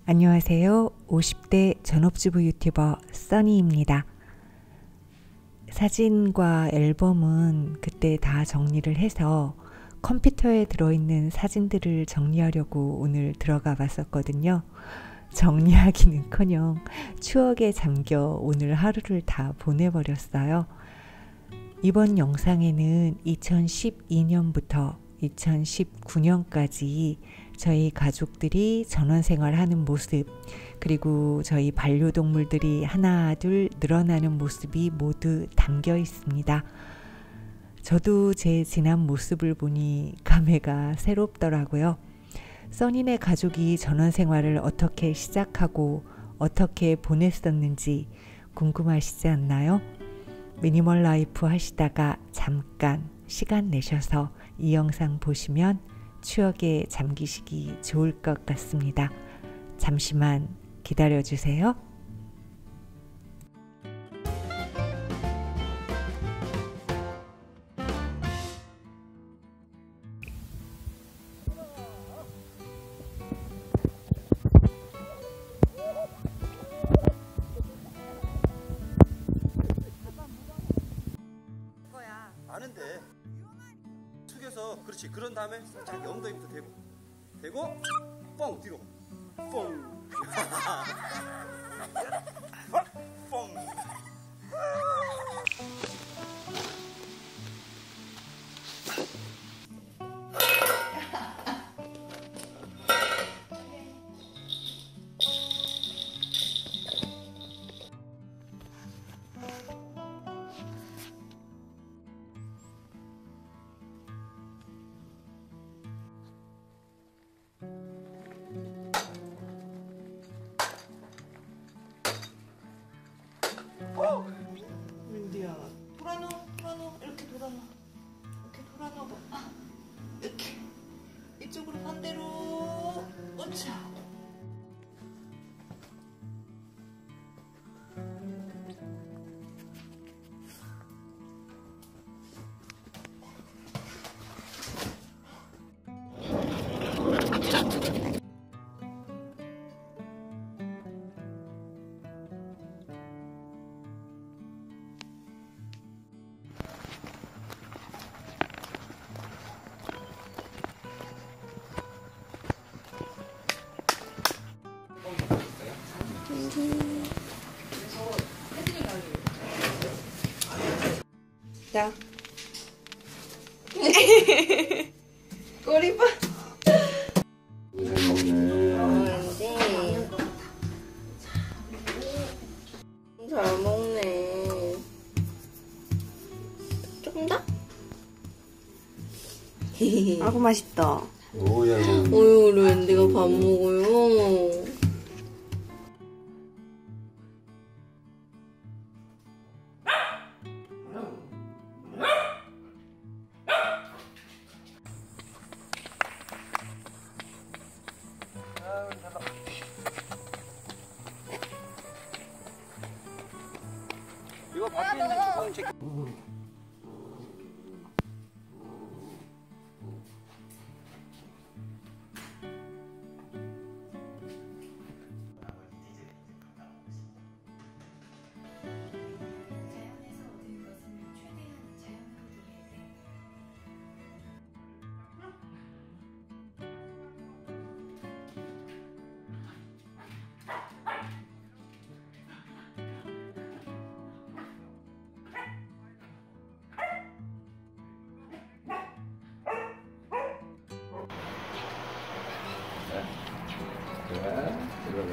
안녕하세요. 50대 전업주부 유튜버 써니입니다. 사진과 앨범은 그때 다 정리를 해서 컴퓨터에 들어있는 사진들을 정리하려고 오늘 들어가 봤었거든요. 정리하기는커녕 추억에 잠겨 오늘 하루를 다 보내버렸어요. 이번 영상에는 2012년부터 2019년까지 저희 가족들이 전원생활하는 모습, 그리고 저희 반려동물들이 하나 둘 늘어나는 모습이 모두 담겨 있습니다. 저도 제 지난 모습을 보니 감회가 새롭더라고요. 써니네 가족이 전원생활을 어떻게 시작하고 어떻게 보냈었는지 궁금하시지 않나요? 미니멀 라이프 하시다가 잠깐 시간 내셔서 이 영상 보시면 추억에 잠기시기 좋을 것 같습니다. 잠시만 기다려 주세요. 아는데 숙여서 그렇지. 그런 다음에 자기 엉덩이부터 대고 뻥 뒤로 뻥 뻥. 민디야, 돌아놔. 이렇게 돌아놔. 이렇게 돌아놔 봐. 이렇게. 이쪽으로 반대로. 어차. 자. 꼬리 봐. 잘 먹네. 조금 더? 아구 맛있다. 뭐야? 어휴, 우리 웬디가 밥 먹어요. 이거 밖에 있는 뚜껑 check. 들어가.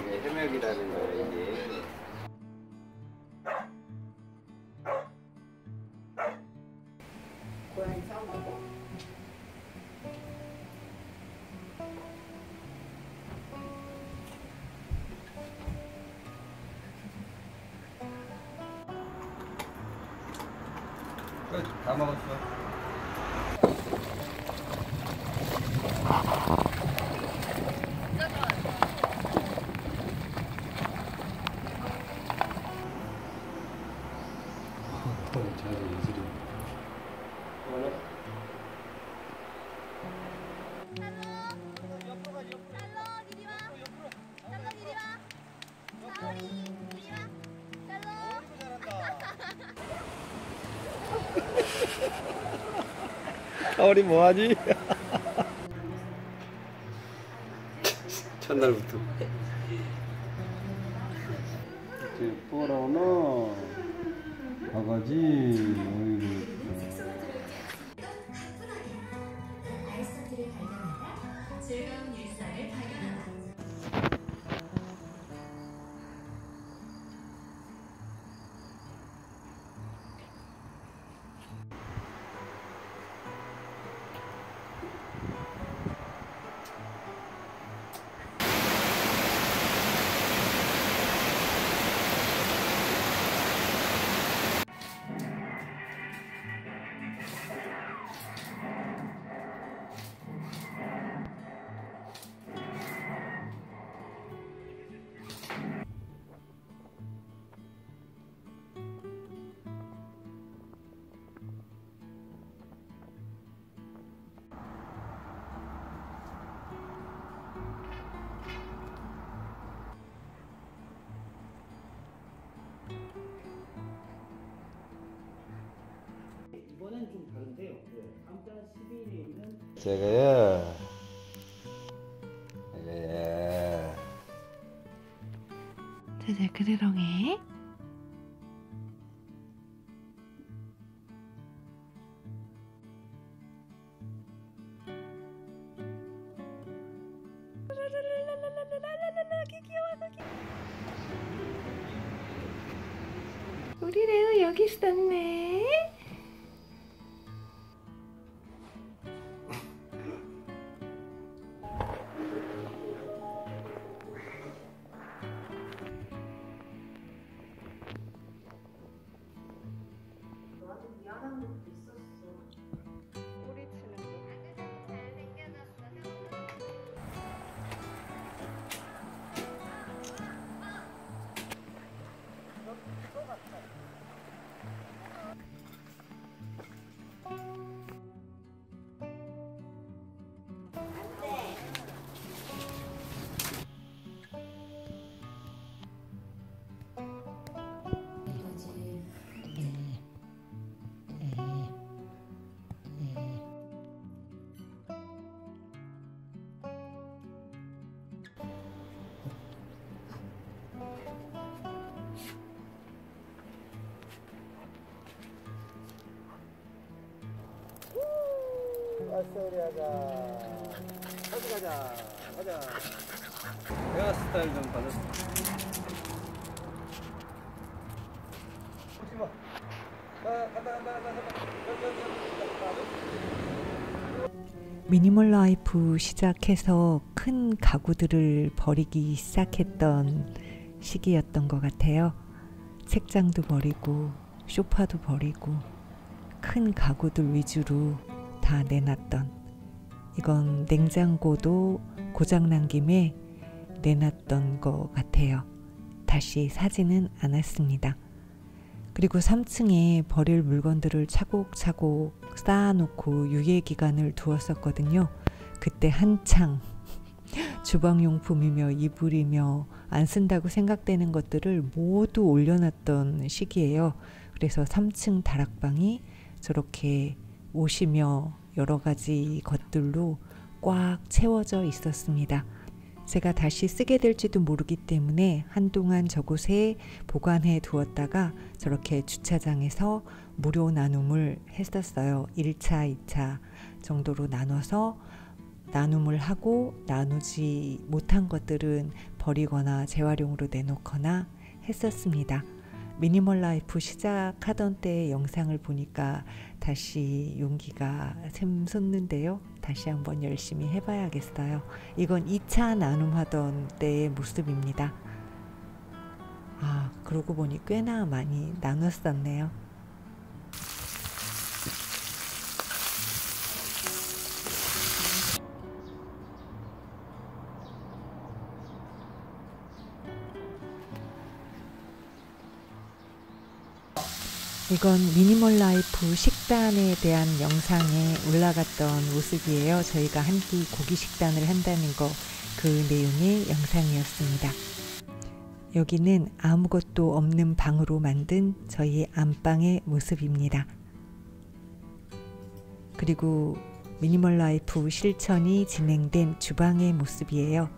이게 해맥이라는 거야, 이게. 고양이 싸우고. 끝. 다 먹었어. 자주 예술이. Halo, Didi 가오리 뭐하지? 첫날부터 뽀라오나 바가지 어이구. 이번엔 좀 다른데요. 다음 달 12일에 있는 제가요. 제제 그대로해. 우리 레오 여기 있었네. 왔어 우리 하자. 어디 가자. 가자. 헤어스타일 좀 받았어. 오지 마. 간다. 미니멀 라이프 시작해서 큰 가구들을 버리기 시작했던 시기였던 것 같아요. 책장도 버리고 소파도 버리고 큰 가구들 위주로 다 내놨던, 이건 냉장고도 고장난 김에 내놨던 것 같아요. 다시 사지는 않았습니다. 그리고 3층에 버릴 물건들을 차곡차곡 쌓아놓고 유예기간을 두었었거든요. 그때 한창 주방용품이며 이불이며 안 쓴다고 생각되는 것들을 모두 올려놨던 시기예요. 그래서 3층 다락방이 저렇게 옷이며 여러 가지 것들로 꽉 채워져 있었습니다. 제가 다시 쓰게 될지도 모르기 때문에 한동안 저곳에 보관해 두었다가 저렇게 주차장에서 무료 나눔을 했었어요. 1차, 2차 정도로 나눠서 나눔을 하고 나누지 못한 것들은 버리거나 재활용으로 내놓거나 했었습니다. 미니멀 라이프 시작하던 때의 영상을 보니까 다시 용기가 샘솟는데요. 다시 한번 열심히 해봐야겠어요. 이건 2차 나눔하던 때의 모습입니다. 아, 그러고 보니 꽤나 많이 나눴었네요. 이건 미니멀 라이프 식단에 대한 영상에 올라갔던 모습이에요. 저희가 한 끼 고기 식단을 한다는 거, 그 내용의 영상이었습니다. 여기는 아무것도 없는 방으로 만든 저희 안방의 모습입니다. 그리고 미니멀 라이프 실천이 진행된 주방의 모습이에요.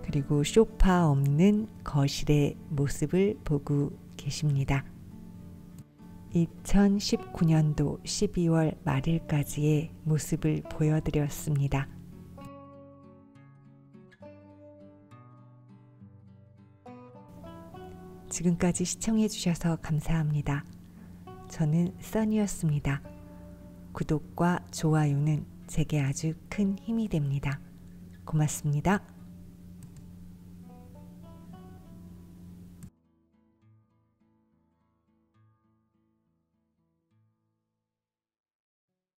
그리고 소파 없는 거실의 모습을 보고 계십니다. 2019년도 12월 말일까지의 모습을 보여드렸습니다. 지금까지 시청해주셔서 감사합니다. 저는 써니였습니다. 구독과 좋아요는 제게 아주 큰 힘이 됩니다. 고맙습니다.